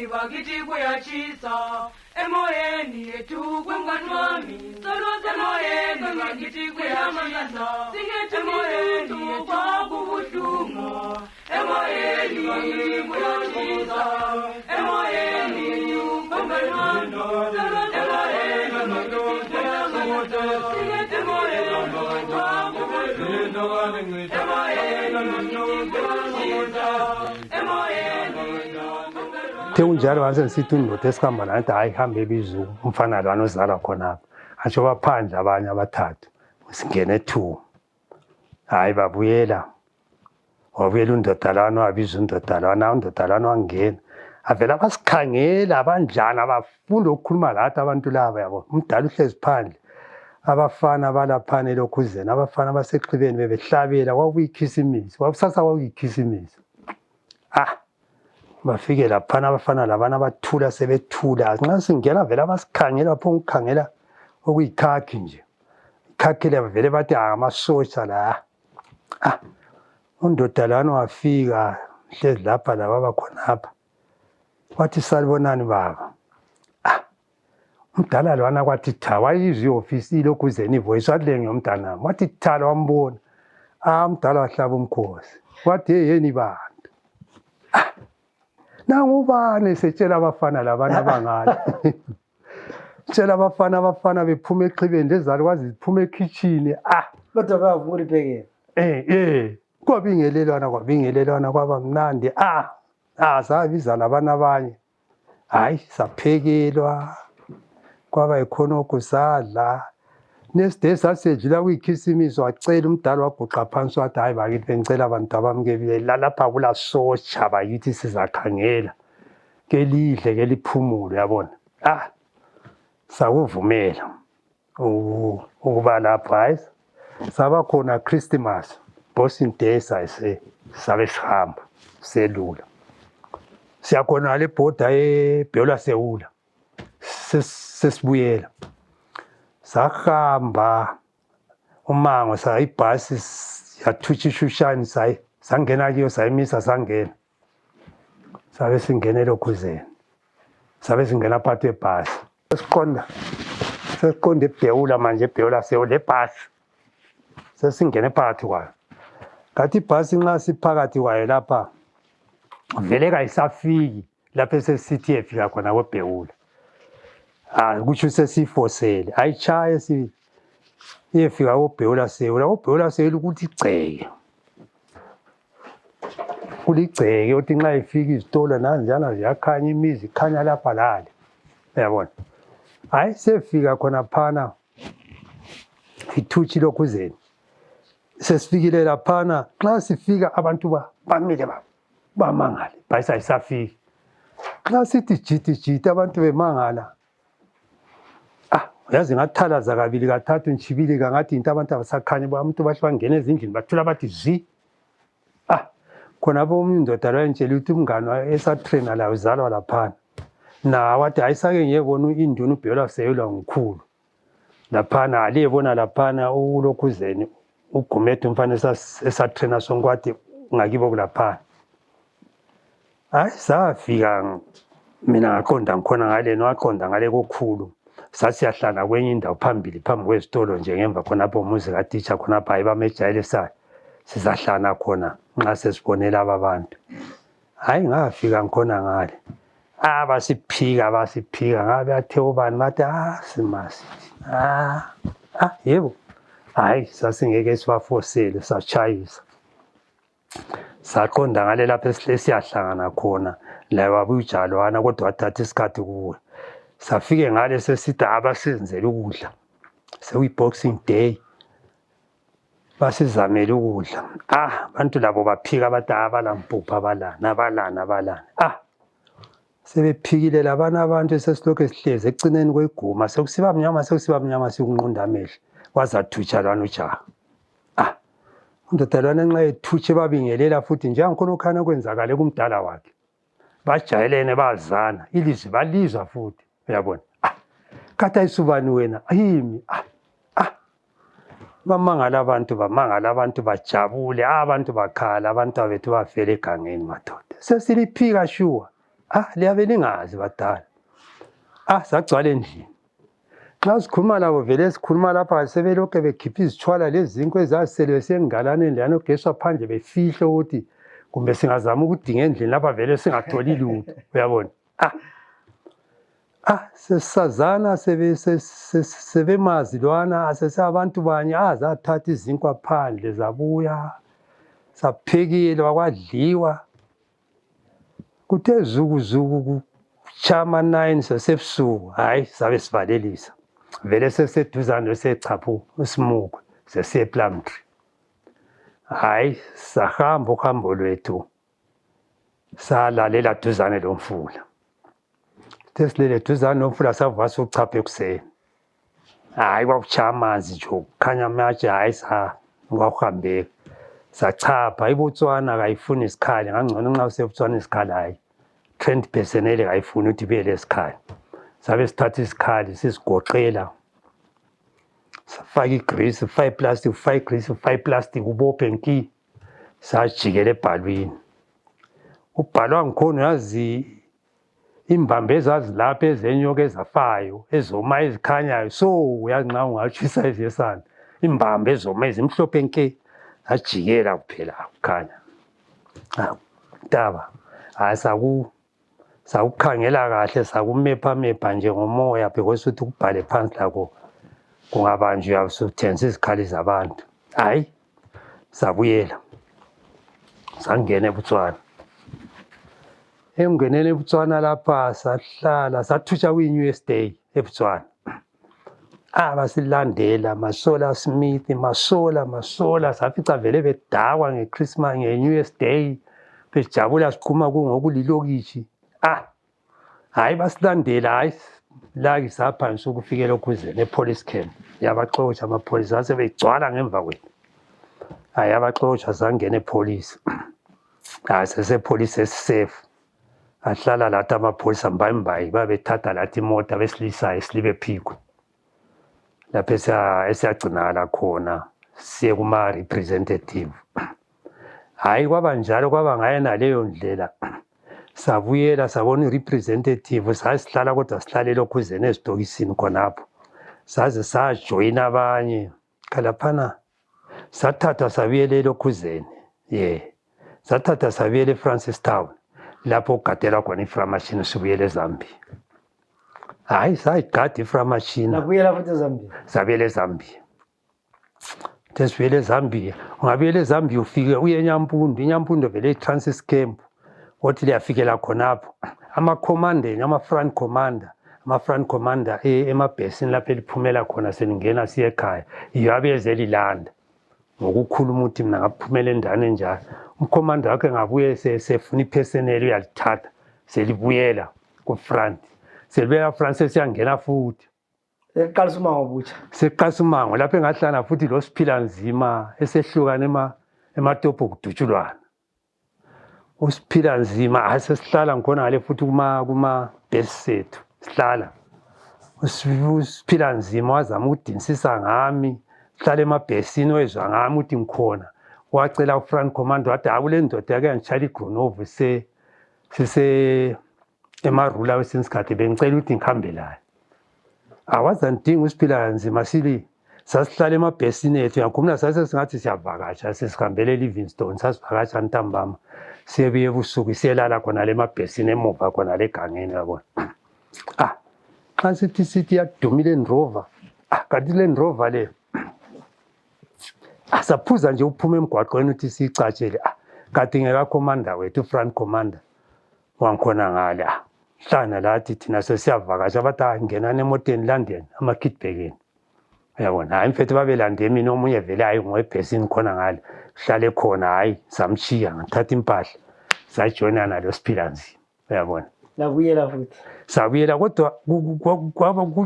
emoyeni bakithi kuyatshisa emoyeni yethu kwenganwami soluze emoyeni bakithi kuyatshisa singethi emoyeni yethu kwakubuhlungu emoyeni bakithi kuyatshisa emoyeni yethu kwenganwami soluze emoyeni bakithi kuyatshisa singethi emoyeni Teunjalo wase ngisithi undoda esikhamba nathi hayi hambe ebizu umfana lwana ozalwa khonapha asho baphandle abanye abathathu singene 2 hayi babuyela wabuyela undoda lwana wabiza undoda lwana wangena avela basikhangela abanjani abafunda ukukhuluma lathi abantu laba yabo umdala uhlezi phandle abafana balaphana elokhuzeni abafana baseXhibeni bebehlabela kwakuyikhisimisi wabusasa kwakuyikhisimisi bafike laphana abafana labana bathula sebethula nxa singena vele basikhangela pho ukukhangela okuyikhakhi nje ikhakhi le vele bathi amasotsha la undoda lana wafika hlezi lapha lababa khonapha wathi salibonani baba umdala lwana kwathi tha wayizwa iofisi ilokhuzeni ivoice wathi lenge umntanami wathi thala wambona umdala wahlaba umkhosi wathi yeyeni bantu nangubani setshela abafana labana abangale tshela abafana bephuma eXhibeni lezalukwazi ziphuma ekitchen kodwa bayavuma uliphekela kwabingelelwana kwaba mnandi sabiza labana abanye hayi saphekelwa kwaba ikhonokho sadla next day sasedlula kuyikhisimisi wacela umdala wabhuqa phansi wathi hayi bakithi bengicela abantu abamukebile lalapha kula sotsha bakithi sizakhangela ke lidle ke liphumulo yabona sakuvumela ukuba lapha hayi saba khona Christmas Boxing Day sabe sihamba selula siyakhona le border eBheola Sewula sesibuyela sahamba umango ibhasi yathutsha ishushani sangena kiyo sayimisa sangena sabe singena elokhuzeni sabe singena phakathi kwebhasi sesiqonda eBheola manje eBheola Sewula le bhasi sesingene phakathi kwayo ngathi ibhasi nxa siphakathi kwayo lapha vele kayisafiki lapha esesithi efika khona kweBheola kutsho sesifosele ayichaye iyefika koBheola Sewula ukuthi igceke kuligceke uthi nxa ifika izitolo nanjana ziyakhanya imizi ikhanya lapha lale uyabona hayi sefika khona phana ithutsha ilokhuzeni sesifikile laphana nxa sifika abantu bamile bamangala ibhasi ayisafiki nxa sithi jiti abantu bemangala yazi ngathalaza kabili kathathu ntshibilika ngathi into abantu abasakhanye abantu bahle bangena ezindlini bathula bathi zwi khonapho omunye indoda lwayentshela ukuthi umngane esatraina layo uzalwa laphana wathi ayisake ngiyebona induna uBheola Sewula ngikhulu laphana aliyebona laphana ulokhuzeni uGumede umfana esatraina sonke wathi ngakibo kulaphana hayi safika mina ngaqonda ngikhona ngale waqonda ngale kokhulu sasiyahlala kwenye indawo phambi kwezitolo nje ngemva khonapho umuzi katitsha khonapha hayi bamejayelesayo sizahlala khona nxa sesibonela abantu hayi ngafika ngikhona ngale basiphika ngabe athe ubani bathi simasithi yebo hayi sasingeke sibafosele satshayisa saqonda ngale lapha siyahlangana khona laye wabuya ujalwana kodwa wathatha isikhathi kuwe safike ngale sesithi abasenzele ukudla sekuyi-Boxing Day basizamele ukudla abantu labo baphika bathi abalampuphu abalani sebephikile labana abantu sesilokhu sihlezi ecineni kweguma sekusiba mnyama sikunqunda amehlo wazathutsha lwana ujaha undoda lwana nxa ethutshe babingelela futhi njengakhona okhana kwenzakale kumdala wakhe bajayelene bazana ilizwi balizwa futhi uyabona kade ayisubani wena yimi bamangala abantu bajabule abantu bakhala abantu bethu bafela egangeni madoda sesiliphika shuwa liyabe lingazi badala. Sagcwala endlini. Nxa sikhuluma labo vele sikhuluma lapha sebelokhu bekhipha izithwala lezinkwe ezasele sengalaneni leyana ogesi waphandle befihle ukuthi kumbe singazama ukudinga endlini lapha vele singatholi lutho. Uyabona? Sesazana sebemazi lwana sesabantu banye zathatha izinkwa phandle zabuya saphekile kwadliwa. Kuthe zukuzuku kuchama 9 sasebusuku sabe sivalelisa. Vele seseduzane secaphu uSimuko sesiye Plumtree. Sahamba uhambo lwethu salalela duzane lomfula. Tesilele duzane lomfula savuka sochapha ekuseni. Kwakuchaya amanzi nje kukhanya amatshe kwahambeka. Sachapha iBotswana kayifuni isikhali ngangcono nxa useBotswana isikhali 20% kayifuni ukuthi ibe lesikhali. Sabe sithatha isikhali sisigoqela safaka igrease, ufaka iplastic, ufaka igrease, ufaka iplastic ubophe nki sajikela ebhalwini. Ubhalwa ngikhona yazi imbambe ezazilapha ezenyoka ezafayo ezoma ezikhanyayo uyazi nxa ungatshisa eziyesana imbambe ezoma ezimhlophe nke ajikela kuphela kukhanya. Taba sakukhangela kahle sakumepha nje ngomoya because uthi kubhale phansi lakho kungabanjwa usuthensa izikhali zabantu. Sabuyela sangena eBotswana. Emngeneni eBotswana lapha sahlala sathutsha kwi-US Day eBotswana. Basilandela Masola Smith, Masola safica vele bedakwa ngeChristmas nge-US Day bejabula siqhuma ngokulilokishi. Basilandela laki saphansi ukufikela ekhuzeni epolice camp. Yabaxotsha amapholisa asebegcwala ngemva kwethu. Yabaxotsha sangena epolice. Sesepolice esisafe. Ahlala lathi amapholisa mbayimbayi babethatha lathi imota besilisayo silibe Phiko. Lapho esiyagcinakala khona siye kuma-representative. Kwaba njalo kwaba ngayo naleyo ndlela. Sabuyela sabona i-representative sasihlala kodwa sihlale elokhuzeni ezitokisini khonapho. Saze sajoyina abanye khalaphana sathatha sabuyela elokhuzeni. Sathatha sabuyela eFrancistown lapho kugadelwa khona iframashini sibuyela eZambia. Sayigada iframashini. Nabuyela futhi eZambia. Sabuyela eZambia. Tesibuyela eZambia. Ungabuyela eZambia ufike uye eNyampundo. iNyampundo vele i-transit camp. Othi liyafikela khonapho. Ama-front commander emabhesini lapho eliphumela khona seningena siye ekhaya. Iyo abeze lilanda. Ngokukhuluma ukuthi mina ngaphumela endaweni enjalo. Umcommander wakhe ngabuye sefuna ipersonnel uyalithatha. Selibuyela ku-front. Selibuyela France siyangena futhi. Seqalisa umango obutsha. Seqalisa umango lapho engahlala futhi lo Siphila Nzima esehlukana ematopho kudutshulwana. USiphila Nzima sesihlala ngikhona ngale futhi kuma-base sethu sihlala. USiphila Nzima wazama ukudinisisa ngami sihlala emabhesini wezwa ngami ukuthi ngikhona. Wacela uFront Commander wathi kule ndoda yake yangitshaya iGronovo sise emarula wesinye isikhathi bengicela ukuthi ngihambe layo. Awazandinga uSiphila Nzima sasihlala emabhesini ethu yakhuluma sasesingathi siyavakatsha sesihambele Livingstone sasivakatsha ntambama siyebuye ebusuku siyelala khona le mabhesini emuva khona le gangeni yabona. Xa sithi yadumile Land Rover. Kanti le Land Rover le saphuza nje uphuma emgwaqweni ukuthi siyicatshele. Kanti ngeka commander wethu front commander wangikhona ngale. Hlana lathi thina sesiyavakatsha bathi ngenani emoteni London amaKidbekeni. Uyabona mfethu babelande mina omunye vele ngoebhesini khona ngale. Hlale khona samchiya ngathatha impahla sajoyina lo Siphila Nzima. Uyabona. Labuyela futhi. Sabuyela kodwa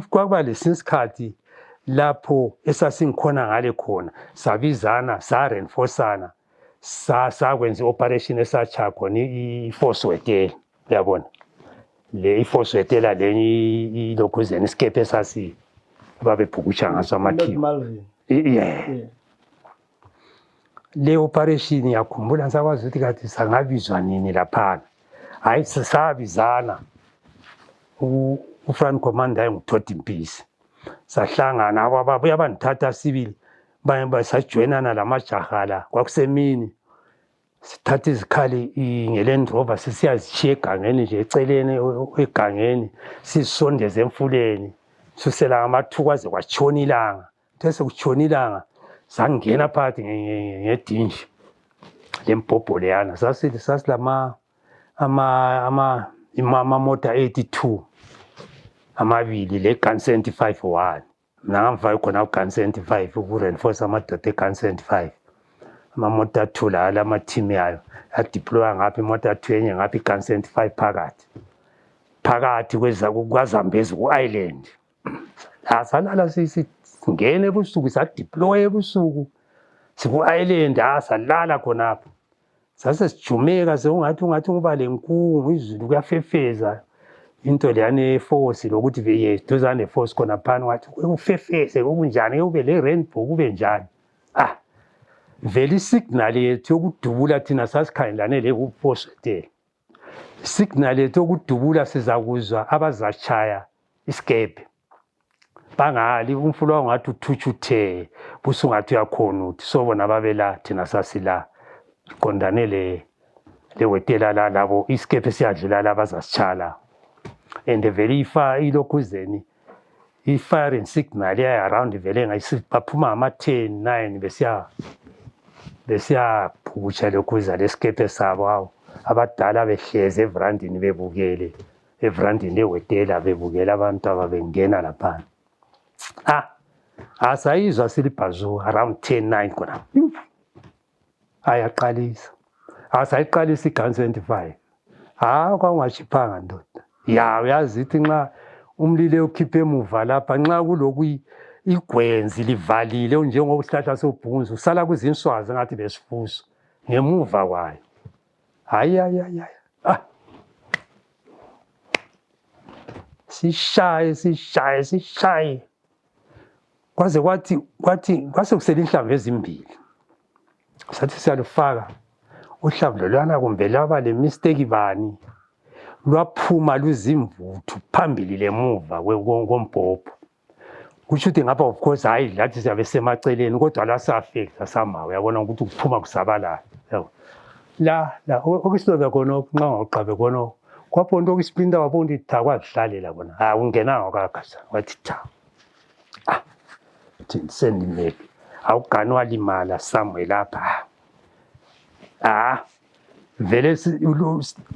kwaba lesikhathi lapho esasingikhona ngale khona sabizana sa-reinforceana sakwenza i-operation esachaya khona i-Force Wetela. Uyabona. Le i-Force Wetela lenye ilokhuzeni isikepe esasi babebhukutsha ngaso amathiwa. Le operation yakhumbula sakwazi ukuthi kathi sangabizwa nini laphana. hayi sisabizana ufront commander enguthothi Mpisi sahlangana ababuya bandithatha sibili sajoyinana lamajaha la kwakusemini sithatha izikhali ngeLand Rover sisiyazishiya egangeni nje eceleni egangeni sisondeze emfuleni susela ngamathuku kwaze kwatshona ilanga tese kutshona ilanga sangena phakathi ngedinji lembhobho leyana sasilama amamota 82 amabili le-gun 75-1 mina ngamva khona ku-gun 75 uku-reinforce amadoda e-gun 75 amamota 2 la lama-team yayo adeploya ngapha imota 2 enye ngapha i-gun 75 phakathi kwaZambezi ku-island salala singena ebusuku sadeploya ebusuku siku-island salala khonapho sasesijumeka ungathi kuba lenkungu izulu kuyafefeza into leyana eforce lokuthi duzane neforce khona phana wathi kufefeze kunjani kube le-rainbow kube njani vele isignal yethu yokudubula thina sasikhangelane le-force hotel isignal yethu yokudubula sizakuzwa abazatshaya isikebhe bangali umfula wangathi uthutsha uthe busungathi uyakhona uthi sobona babela thina sasila qondane le-hotela la labo isikebhe siyadlula la bazasitshala and vele ilokhuzeni i-firing signal around vele baphuma ngama-10-9 besiyabhukutsha lokhuza lesikebhe sabo awu abadala behlezi everandini bebukele everandini lehotela bebukela abantu ababengena laphana sayizwa silibhazu around 10-9 khona ayaqalisa sayiqalisa i-gun 75 kwangashiphanga ndoda uyazi ithi nxa umlilo ukhiphe emuva lapha nxa kuloku igwenzi livalile njengokuhlahla sobhunzu usala kuzinswazi ngathi besifuso ngemuva kwayo hayi sishaye kwaze kwase kusele inhlamvu ezimbili sathi siyalufaka uhlamvu lolwana kumbe laba le mistake bani lwaphuma luzimvuthu phambili lemuva kombhobho kusho ukuthi ngapha of course hayi lathi siyabe semaceleni kodwa la safekta samawa uyabona ukuthi kuphuma kusabalala la okusiloza khona nxa ngawuqabe khona kwaphonto okusplinta wabona ukuthi kwazihlalela khona ungenanga kwakasa wathi sendimele awugani walimala somewhere lapha vele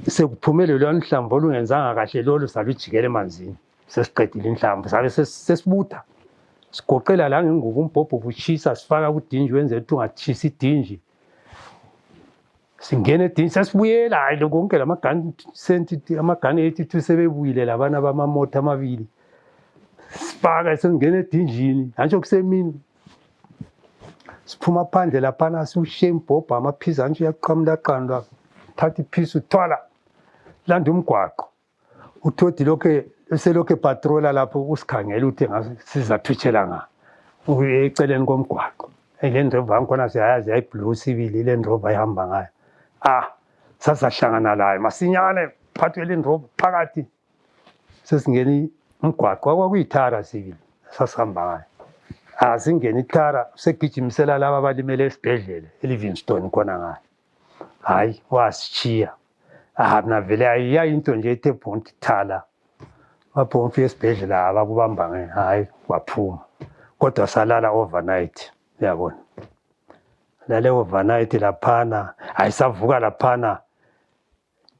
sekuphumele lona ihlamvu olungenzanga kahle lolo salujikela emanzini sesiqedile inhlamvu sabe sesibutha sigoqela la ngengubo umbhobho bushisa sifaka kudinji wenzela ukuthi ungatshisi idinji singena edinji sesibuyela hayi konke amagani 82 sebebuyile labana bamamota amabili sifaka sengena edinjini hantsho kusemini siphuma phandle laphana siwushiye imbhobho amaphizi hantsho uyaqamulaqandwa thatha iphisi uthwala landa umgwaqo uthodi selokhu epatrola lapho usikhangela ukuthi sizathutshela nga eceleni komgwaqo iLand Rover yangikhona siyayazi yayiblue sibili iLand Rover ihamba ngayo sasahlangana layo masinyane phakathi kweLand Rover phakathi sesingena umgwaqo kwakuyithara sibili sasihamba ngayo singena ithara segijimisela laba abalimele esibhedlela eLivingstone khona ngayo hayi wasishiya mina vele ayiyinto nje ethe bonke thala wapho ngifika esibhedlela abakubamba hayi waphuma kodwa salala overnight uyabona lale overnight laphana ayisavuka laphana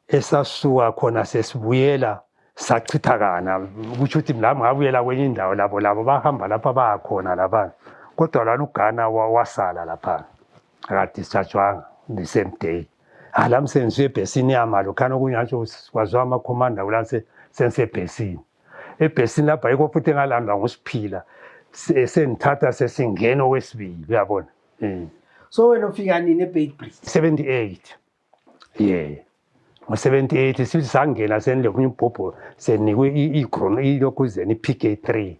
esasuka khona sesibuyela sachithakana kusho ukuthi lami ngabuyela kwenye indawo labo bahamba lapha bayakhona laphana kodwa lana ugana wasala laphana akadischargewanga the same day lami sengizuye ebhesini yamalo khana okunyatsho kwaziwa amakhomanda kulani sensebhesini ebhesini lapha yikho futhi engalandwa nguSiphila sengithatha sesingena okwesibili uyabona so wena ufika nini eBeitbridge 78 ngo-78 sithi sangena senilekunye ubhobho senikwe ilokhuzeni i-PK3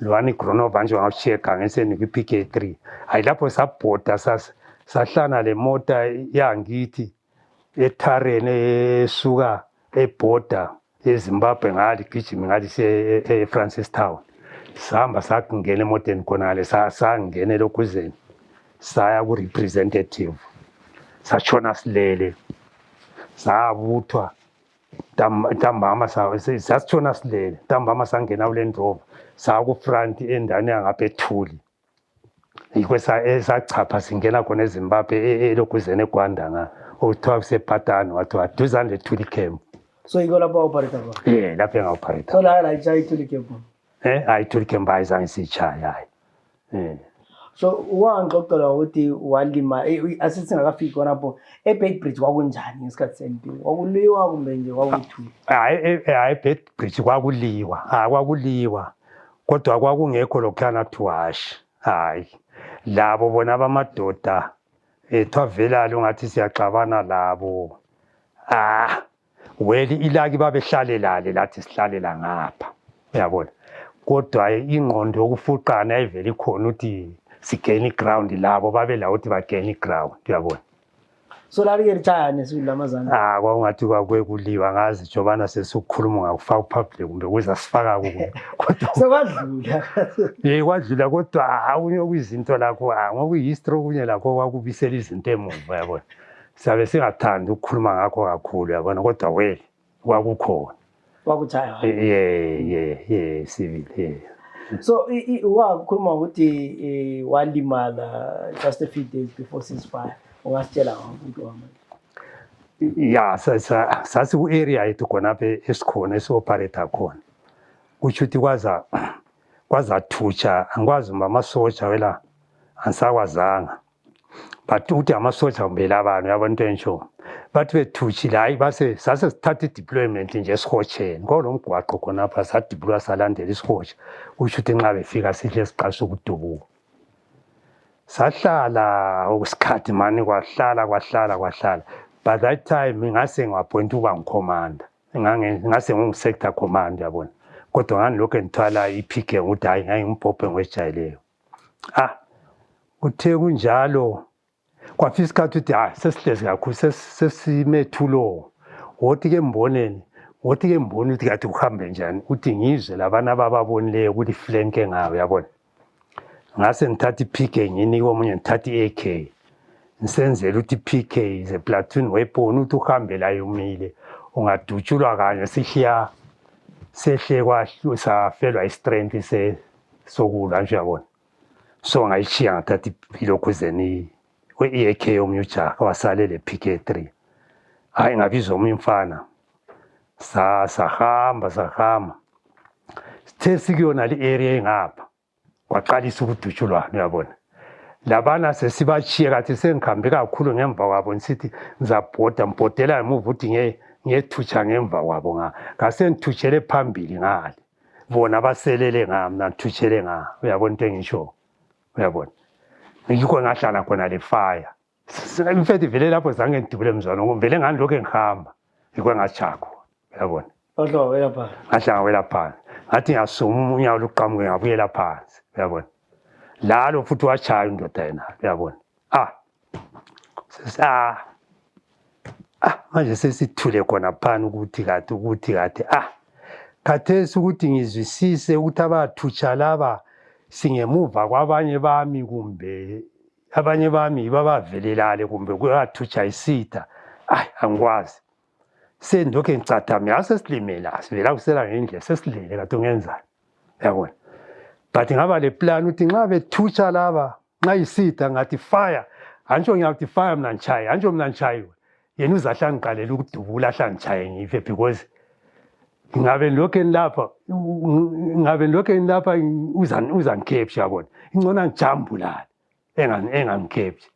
lwana iGronova nje wangawushiya egangeni senikwe i-PK3 hayi lapho sabhoda sahlana le mota yangithi ethareni esuka eborder eZimbabwe ngale gijima ngale eFrancistown sihamba sakungena emoteni khonale sangena eLokuzeni saya ku-representative satshona silele sabuthwa ntambama sasitshona silele ntambama sangena kuLand Rover saku-front endaweni yangapha eThuli yikho esachapha singena khona eZimbabwe eLokuzeni eGwanda nga okuthiwa kusephatani wathiwa duzane leThuli camp. So yiko lapho operate khona? Lapho enga-operate. So la itshaya iThuli camp? Hayi iThuli camp ayizange siyitshaye hayi. So wangixoxela ukuthi walima asithi singakafiki khonapho eBeitbridge kwakunjani ngesikhathi sempi? Kwakuliwa kumbe nje kwakuthuli? Hayi eBeitbridge kwakuliwa kodwa kwakungekho lokhuyana thuwashi hayi labo bona bamadoda thwavela lungathi siyaxabana labo weli ilaki babehlale lale lathi sihlalela ngapha uyabona kodwa ingqondo yokufuqana ayiveli khona ukuthi sigeni ground labo babela ukuthi bageni ground uyabona. So la ke litshaya nesilamazana kwakungathi kwakwekuliwa ngazi jobana sesikhuluma ngakufaka public kumbe kuza sifaka kuwe kodwa sekwadlula kwadlula kodwa awunye okuyizinto lakho ngokuyihistory kunye lakho kwakubisela izinto emuva yabona sabe singathandi ukukhuluma ngakho kakhulu yabona kodwa wele kwakukhona kwakuchaya civil so wakhuluma ukuthi walimala just a few days before ceasefire ungasitshela umuntu wami sasi ku-area yethu khonapha esikhona esi-operate khona kusho ukuthi kwazathutsha angikwazi uma amasotsha wela angisakwazanga but ukuthi amasotsha kumbele abantu yabona into entsho bathi bethuthile hayi sase sithatha i-deployment nje esihotsheni kwalo mgwaqo khonapha sadibulwa salandela isihotsha kusho ukuthi nxa befika sihle siqalisa ukudubuka sahlala okusikhathi mani kwahlala by that time ngase ngiwappoint ukuba ngikhomanda ngase ngingu-sector command yabona kodwa ngangilokhu ngithwala i-PK ukuthi hayi ngangimphophe ngwejayeleyo kuthe kunjalo kwafika isikhathi ukuthi sesihlezi kakhulu sesimethulo wothi-ke mbone ukuthi kathi kuhambe njani ukuthi ngizwe labana abababonileyo ukuthi flanke ngayo yabona ngase ngithatha i-PK nginike omunye ngithatha i-AK ngisenzela ukuthi i-PK is a platoon weapon ukuthi uhambe la yomile ungadutshulwa kanye sehle safelwa i-strength sokulwa nje yabona so ngayishiya ngathatha iLokuzeni we-AK yomunye ujaha wasalele PK3 hayi ngabizwa omunye umfana sahamba sithe sikuyona le-area engapha kwaqalisa ukudutshulwana uyabona labana sesibachiye kathi sengikhambe kakhulu ngemva kwabo nisithi ngibhodela ngemuva ukuthi ngiyethutsha ngemva kwabo ngase ngithutshele phambili ngale bona baselele ngamna ngithutshele uyabona into engisho uyabona yikho ngahlala khona le fire in fact vele lapho zange ngidubule mzwana vele ngandilokhu engihamba yikho ngachakho uyabona ngahlala wela phansi ngathi ngiyasuma unyawo luqamuke ngabuyela phansi uyabona lalo futhi wachaya indoda yena uyabona manje sesithule khona phana ukuthi kade khathesi ukuthi ngizwisise ukuthi abathutsha laba singemuva kwabanye bami kumbe abanye bami babavelelale kumbe kuyathutsha isitha angikwazi sendokho engicathame asesilimela sivela kusela ngendlela sesilele kade ungenzani uyabona but ngaba le plan ukuthi nxa bethutsha laba nxa isitha ngathi fire antsho ngiyakuthi fire mina ngichaye antsho mina ngichayiwe yena uzahla ngiqalela ukudubula ahla ngichaye ngife because ngabe lokho enilapha uzangikhepsha yabona ingcona ngijambulale engangikepshi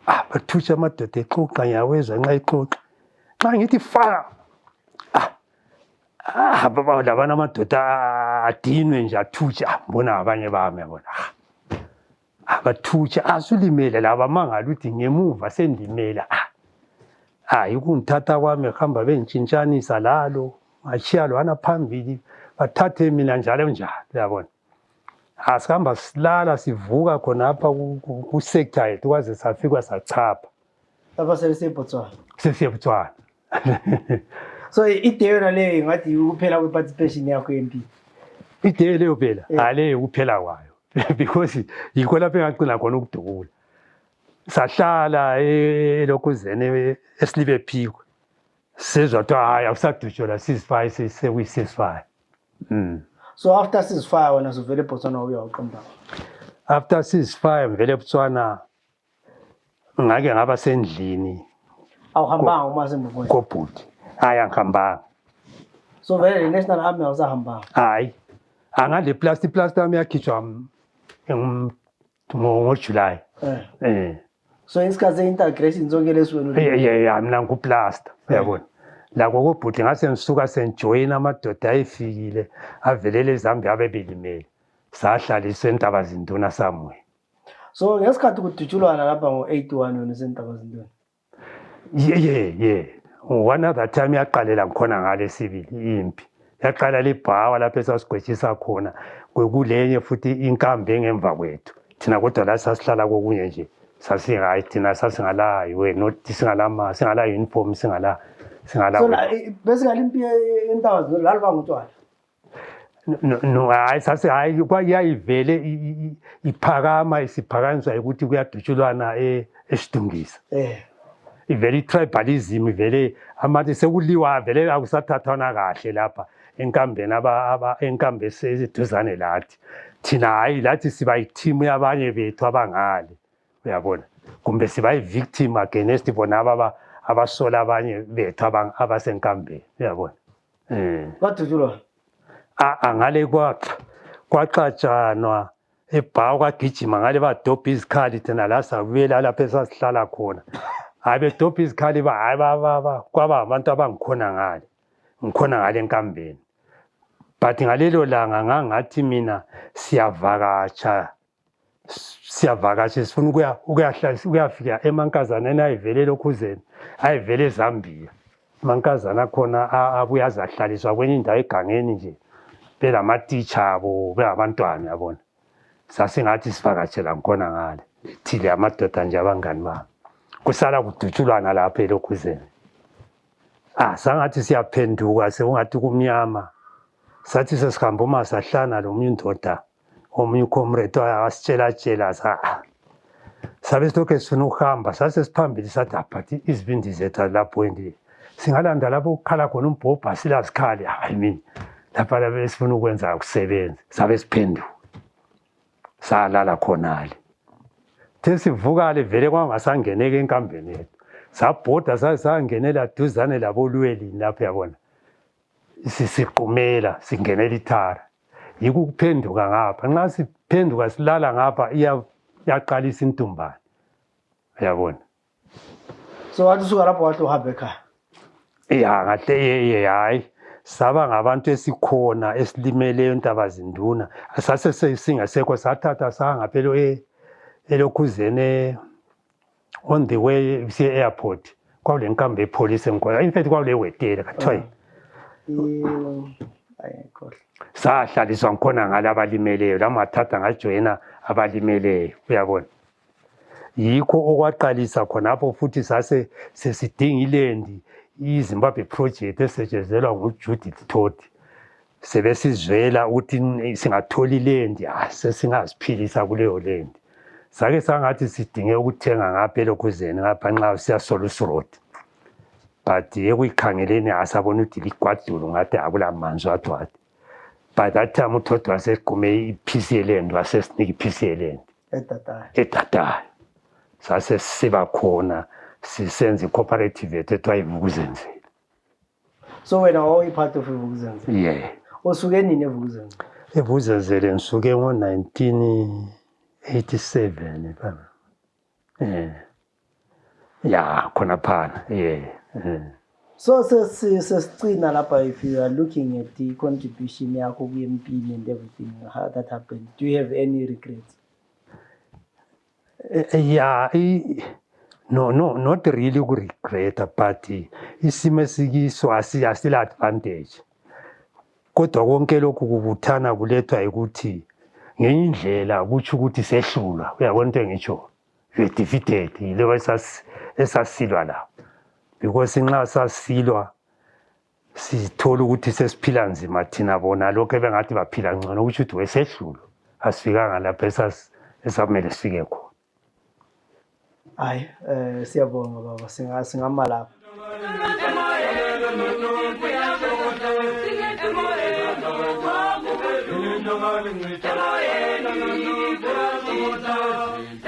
bathutsha amadoda exoxa ngiyawezwa nxa ixoxa nxa ngithi fire labana amadoda adinwe nje athutshe mbona abanye bami yabona bathutshe asulimele laba mangala ukuthi ngemuva sendimela yikungithatha kwami ehamba bentshintshanisa lalo ngachiya lwana phambili bathathe mina njalo uyabona asihamba silala sivuka khonapha ku-sector yethu kwaze safika sachapha lapha sesiyeBotswana sesiyeBotswana So ide yona leyo ngathi ukuphela kwe-participation yakho empini. Ide leyo phela ale ukuphela kwayo because yikho lapho engagcina khona ukudubula. Sahlala elokhuzene esilibe phiko. Sizwa kuthiwa hayi awusadutshelwa ceasefire sekuyi-ceasefire. So after ceasefire wena suvele eBotswana uyawuqamba. After ceasefire ngivele eBotswana ngake ngaba sendlini. Awuhambanga uma semvumo. Kobhuti. Hayi angihambanga. So vele le National Army awusahambanga. Hayi. Angale plastic yami yakhitshwa ngoJuly. So isikhathi se-integration zonke lesiwena. Yeah, mina nguplaster uyabona. La kokobhuti ngase ngisuka senjoyina amadoda ayifikile avelele eZambia abebelimele. Sahlaliswa eNtabazinduna samwe. So ngesikhathi kudutshulwana lapha ngo-81 wena useNtabazinduna. Yeah. One other time yaqalela ngikhona ngale sibili impi. Yaqala libhawa lapho esasigwetshisa khona kulenye futhi inkambi engemva kwethu. Thina kodwa la sasihlala kokunye nje. Sasingayi thina sasingala yiwe not singala singala uniform singala. So basically impi eNtabazinduna laliba ngutshwala. No, hayi kwayayivele iphakama isiphakanyiswa ukuthi kuyadutshulwana eSidungisa. Ivele tribalism ivele amathi sekuliwa vele akusathathwana kahle lapha enkambeni enkambe eseduzane lathi. Thina hayi lathi siba i-team yabanye bethu abangale. Uyabona? Kumbe siba i-victim against bona abasola abanye bethu abasenkambeni. Uyabona? Kwadutshulwana. Ngale kwaxatshanwa ebhawu kwagijima ngale badobha izikhali thina la sabuyela lapho esasihlala khona. Hayi bedobha izikhali kwaba abantu abangikhona ngale enkambeni. But ngalelo langa ngangathi mina siyavakatsha sifuna ukuyafika emankazaneni ayivele elokhuzeni ayivele eZambia. Amankazana khona abuya azahlaliswa kwenye indawo egangeni nje. Belama-teacher abo belabantwana yabona. Sasingathi sivakatshela ngikhona ngale. Thile amadoda nje abangani bami. Kusala kudutshulwana lapha elokhuzeni. Sangathi siyaphenduka sekungathi kumnyama. Sathi sesihamba uma sahlana lo indoda omunye comrade asitshela sabe silokhu sifuna ukuhamba sasesiphambili sathi aphathi izibindi zethu lapho endini. Singalanda lapho ukukhala khona umbhobha silazikhali hayi mina. Lapha esifuna ukwenza ukusebenza sabe siphenduka. Salala khonale. Sesivuka vele kwangasangeneke enkambeni yethu. Sabhoda sangenela duzane labolweli lapho yabona. Siqumela singenela ithara. Yikho ukuphenduka ngapha. Nxa siphenduka silala ngapha iyaqalisa intumbane. Uyabona? So wathi usuka lapho wathi uhambe ekhaya. Ngahle hayi. Saba ngabantu esikhona esilimele eNtabazinduna. Singasekho sathatha sangaphela elokhuzene on the way siye airport. Kwale nkambe epolice enkhona. In fact kwale wetela kathiwa. Sahlaliswa ngikhona ngale abalimeleyo lamathatha ngajoyina abalimeleyo uyabona. Yikho okwaqalisa khonapho futhi sesidinga ilendi iZimbabwe project esetshezelwa nguJudith Toti. Sebesizwela ukuthi singathola ilendi sesingaziphilisa kuleyo lendi. Sake sangathi sidinge ukuthenga ngapha elokhuzeni ngapha nxa siya Solusi Road. But ekuyikhangeleni asabona ukuthi ligwadulu ngathi akulamanzi wathwathi. By that time uThodi wasequme iPC land wasesinika iPC land. Etatayo. Sase siba khona sisenza icooperative ethiwa iVukuzenzele. So wena wawuyipart of iVukuzenzele? Yeah. Usuke nini eVukuzenzele? eVukuzenzele ngisuke ngo-1987 baba. Yeah, khona phana. Yeah. So sesicina lapha if you are looking at the contribution yakho kuyempini and everything how that happened, do you have any regrets? Yeah, no, not really regret, but isimo esikiso asila advantage. Kodwa konke lokhu kubuthana kulethwa ukuthi ngenye indlela kuthi ukuthi sehlulwa. Uyabona into engitsho? We defeated yilo esasilwa la. Because nxa sasilwa sithola ukuthi sesiphila nzima thina bona lokho ebengathi baphila ngcono kusho ukuthi wesehlulu asifikanga lapha esamele sifike khona. Hayi siyabonga baba singama lapha.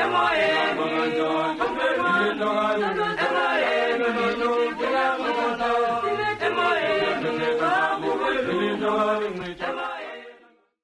Emoyeni